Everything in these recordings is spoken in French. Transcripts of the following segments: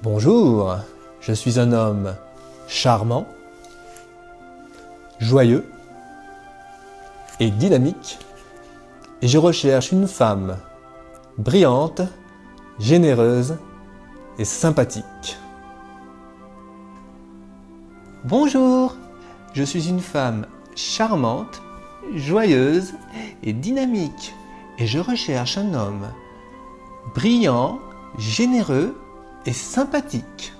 Bonjour, je suis un homme charmant, joyeux et dynamique et je recherche une femme brillante, généreuse et sympathique. Bonjour, je suis une femme charmante, joyeuse et dynamique et je recherche un homme brillant, généreux et sympathique.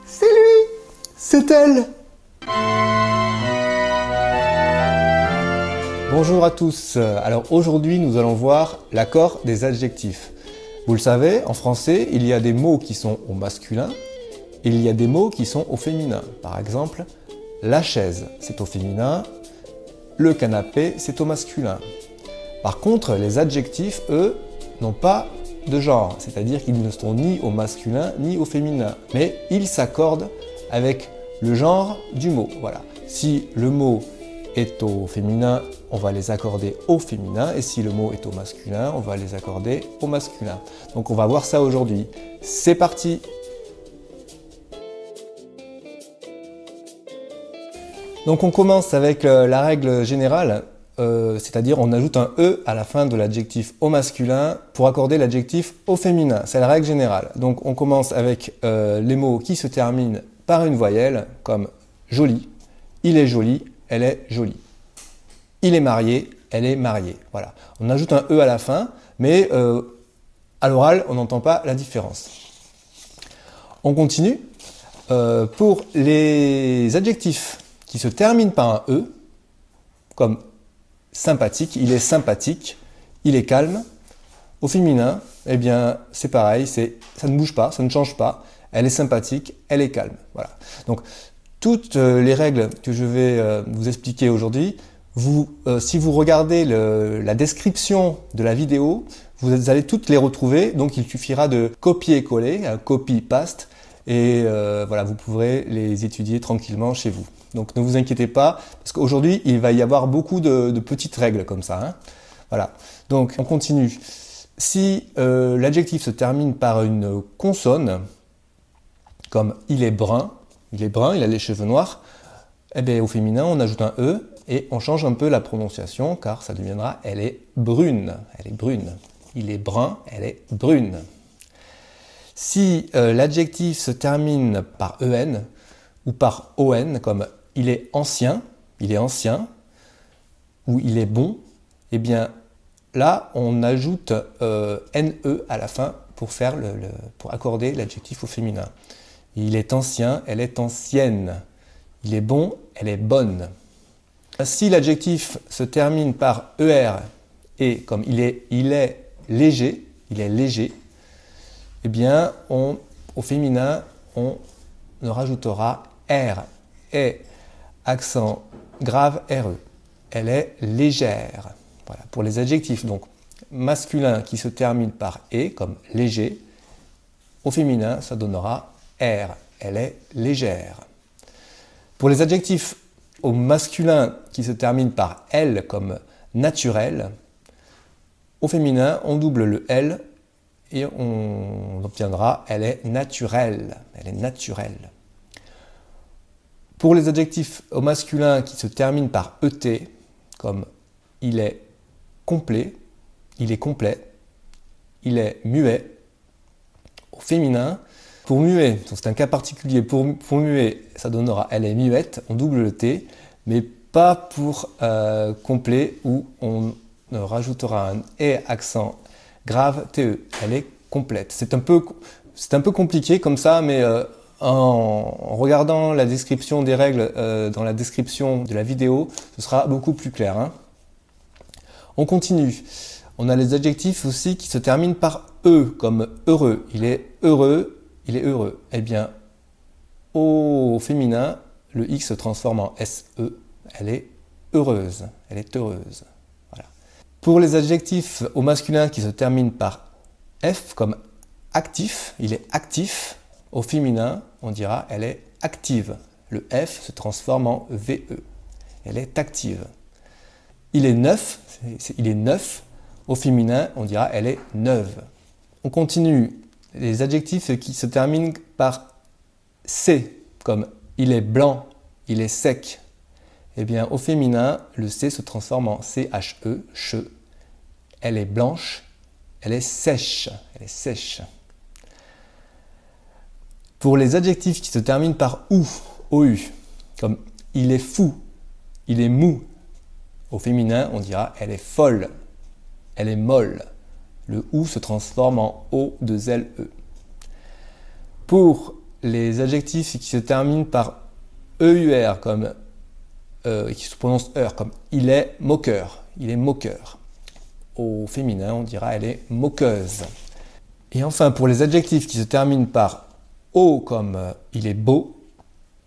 C'est lui! C'est elle! Bonjour à tous. Alors aujourd'hui nous allons voir l'accord des adjectifs. Vous le savez, en français, il y a des mots qui sont au masculin et il y a des mots qui sont au féminin. Par exemple, la chaise, c'est au féminin. Le canapé, c'est au masculin. Par contre, les adjectifs, eux, n'ont pas de genre, c'est-à-dire qu'ils ne sont ni au masculin ni au féminin, mais ils s'accordent avec le genre du mot. Voilà. Si le mot est au féminin, on va les accorder au féminin, et si le mot est au masculin, on va les accorder au masculin. Donc on va voir ça aujourd'hui. C'est parti! Donc on commence avec la règle générale, c'est-à-dire on ajoute un « e » à la fin de l'adjectif au masculin pour accorder l'adjectif au féminin. C'est la règle générale. Donc on commence avec les mots qui se terminent par une voyelle, comme « joli », « il est joli », « elle est jolie ». « Il est marié », « elle est mariée ». Voilà. On ajoute un « e » à la fin, mais à l'oral, on n'entend pas la différence. On continue. Pour les adjectifs qui se termine par un « e », comme sympathique, il est sympathique, il est calme. Au féminin, eh bien, c'est pareil, ça ne bouge pas, ça ne change pas. Elle est sympathique, elle est calme. Voilà. Donc, toutes les règles que je vais vous expliquer aujourd'hui, si vous regardez la description de la vidéo, vous allez toutes les retrouver. Donc, il suffira de copier-coller, un copy-paste, et voilà, vous pourrez les étudier tranquillement chez vous. Donc ne vous inquiétez pas, parce qu'aujourd'hui, il va y avoir beaucoup de petites règles comme ça. Hein. Voilà. Donc on continue. Si l'adjectif se termine par une consonne, comme il est brun, il a les cheveux noirs, eh bien au féminin, on ajoute un e et on change un peu la prononciation, car ça deviendra elle est brune. Elle est brune. Il est brun, elle est brune. Si l'adjectif se termine par en ou par on, comme il est ancien, ou il est bon, eh bien là on ajoute ne à la fin pour accorder l'adjectif au féminin. Il est ancien, elle est ancienne. Il est bon, elle est bonne. Si l'adjectif se termine par er et comme il est léger, eh bien au féminin on rajoutera r et accent grave RE. Elle est légère. Voilà, pour les adjectifs donc masculin qui se termine par et, comme léger, au féminin, ça donnera R. Elle est légère. Pour les adjectifs au masculin qui se termine par L, comme naturel, au féminin, on double le L et on obtiendra elle est naturelle. Elle est naturelle. Pour les adjectifs au masculin qui se terminent par ET, comme il est complet, il est complet, il est muet, au féminin, pour muet, c'est un cas particulier, pour muet, ça donnera elle est muette, on double le T, mais pas pour complet où on rajoutera un et accent grave TE, elle est complète. C'est un peu compliqué comme ça, mais en regardant la description des règles dans la description de la vidéo, ce sera beaucoup plus clair. Hein. On continue. On a les adjectifs aussi qui se terminent par E, comme heureux. Il est heureux, il est heureux. Eh bien, au féminin, le X se transforme en SE. Elle est heureuse. Elle est heureuse. Voilà. Pour les adjectifs au masculin qui se terminent par F, comme actif, il est actif. Au féminin, on dira elle est active. Le F se transforme en VE. Elle est active. il est neuf, il est neuf. Au féminin, on dira elle est neuve. On continue. Les adjectifs qui se terminent par C, comme il est blanc, il est sec. Eh bien, au féminin, le C se transforme en CHE, che. Elle est blanche, elle est sèche, elle est sèche. Pour les adjectifs qui se terminent par OU, OU, comme il est fou, il est mou. Au féminin, on dira elle est folle, elle est molle. Le OU se transforme en O2LE. Pour les adjectifs qui se terminent par EUR, comme qui se prononce EUR, comme il est moqueur, il est moqueur. Au féminin, on dira elle est moqueuse. Et enfin, pour les adjectifs qui se terminent par O, comme il est beau,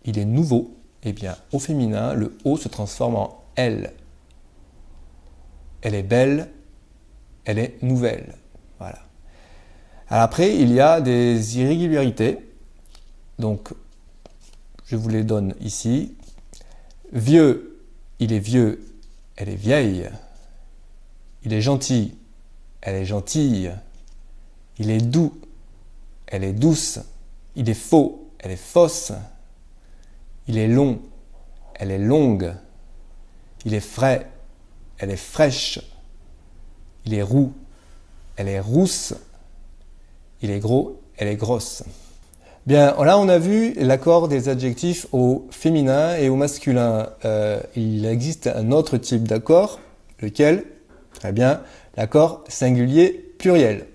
il est nouveau, eh bien, au féminin, le O se transforme en elle. Elle est belle, elle est nouvelle. Voilà. Alors après, il y a des irrégularités. Donc, je vous les donne ici. Vieux, il est vieux, elle est vieille. Il est gentil, elle est gentille. Il est doux, elle est douce. Il est faux, elle est fausse. Il est long, elle est longue. Il est frais, elle est fraîche. Il est roux, elle est rousse. Il est gros, elle est grosse. Bien, là on a vu l'accord des adjectifs au féminin et au masculin. Il existe un autre type d'accord, lequel? Eh bien, l'accord singulier pluriel.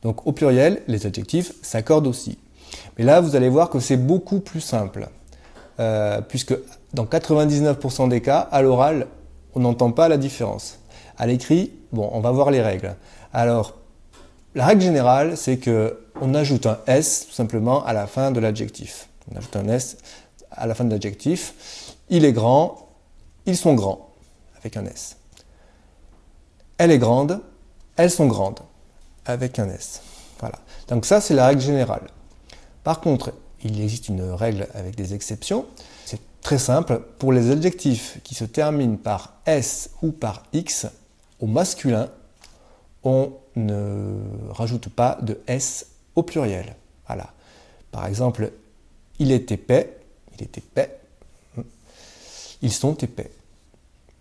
Donc au pluriel, les adjectifs s'accordent aussi. Mais là, vous allez voir que c'est beaucoup plus simple. Puisque dans 99% des cas, à l'oral, on n'entend pas la différence. À l'écrit, bon, on va voir les règles. Alors, la règle générale, c'est qu'on ajoute un S tout simplement à la fin de l'adjectif. On ajoute un S à la fin de l'adjectif. Il est grand, ils sont grands, avec un S. Elle est grande, elles sont grandes, avec un S. Voilà. Donc ça, c'est la règle générale. Par contre, il existe une règle avec des exceptions. C'est très simple. Pour les adjectifs qui se terminent par S ou par X, au masculin, on ne rajoute pas de S au pluriel. Voilà. Par exemple, il est épais, il est épais, ils sont épais.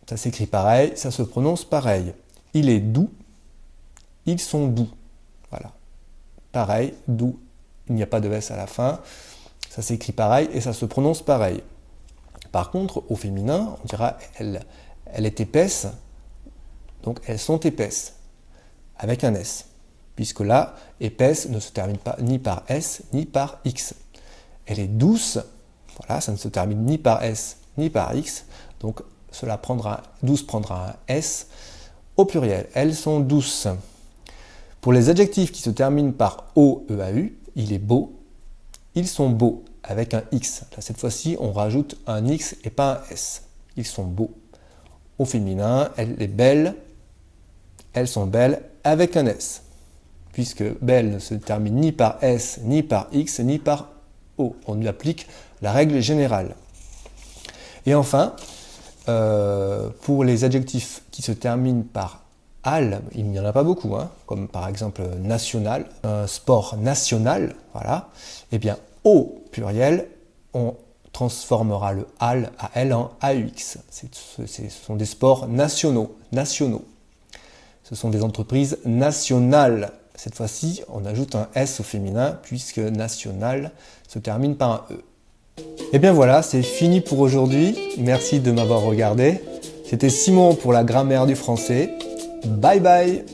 Ça s'écrit pareil, ça se prononce pareil. Il est doux, ils sont doux. Voilà. Pareil, doux, il n'y a pas de S à la fin. Ça s'écrit pareil et ça se prononce pareil. Par contre, au féminin, on dira elle est épaisse, donc elles sont épaisses, avec un S. Puisque là, épaisse ne se termine pas ni par S ni par X. Elle est douce, voilà, ça ne se termine ni par S ni par X, donc cela prendra, douce prendra un S au pluriel. Elles sont douces. Pour les adjectifs qui se terminent par O, EAU, il est beau, ils sont beaux, avec un X. Là, cette fois-ci, on rajoute un X et pas un S. Ils sont beaux. Au féminin, elle est belle, elles sont belles, avec un S. Puisque belle ne se termine ni par S, ni par X, ni par O. On lui applique la règle générale. Et enfin, pour les adjectifs qui se terminent par al, il n'y en a pas beaucoup, hein, comme par exemple national, un sport national, voilà, eh bien au pluriel, on transformera le al à l en AUX. Ce sont des sports nationaux. Ce sont des entreprises nationales. Cette fois-ci, on ajoute un S au féminin, puisque national se termine par un E. Et bien voilà, c'est fini pour aujourd'hui. Merci de m'avoir regardé. C'était Simon pour la grammaire du français. Bye bye!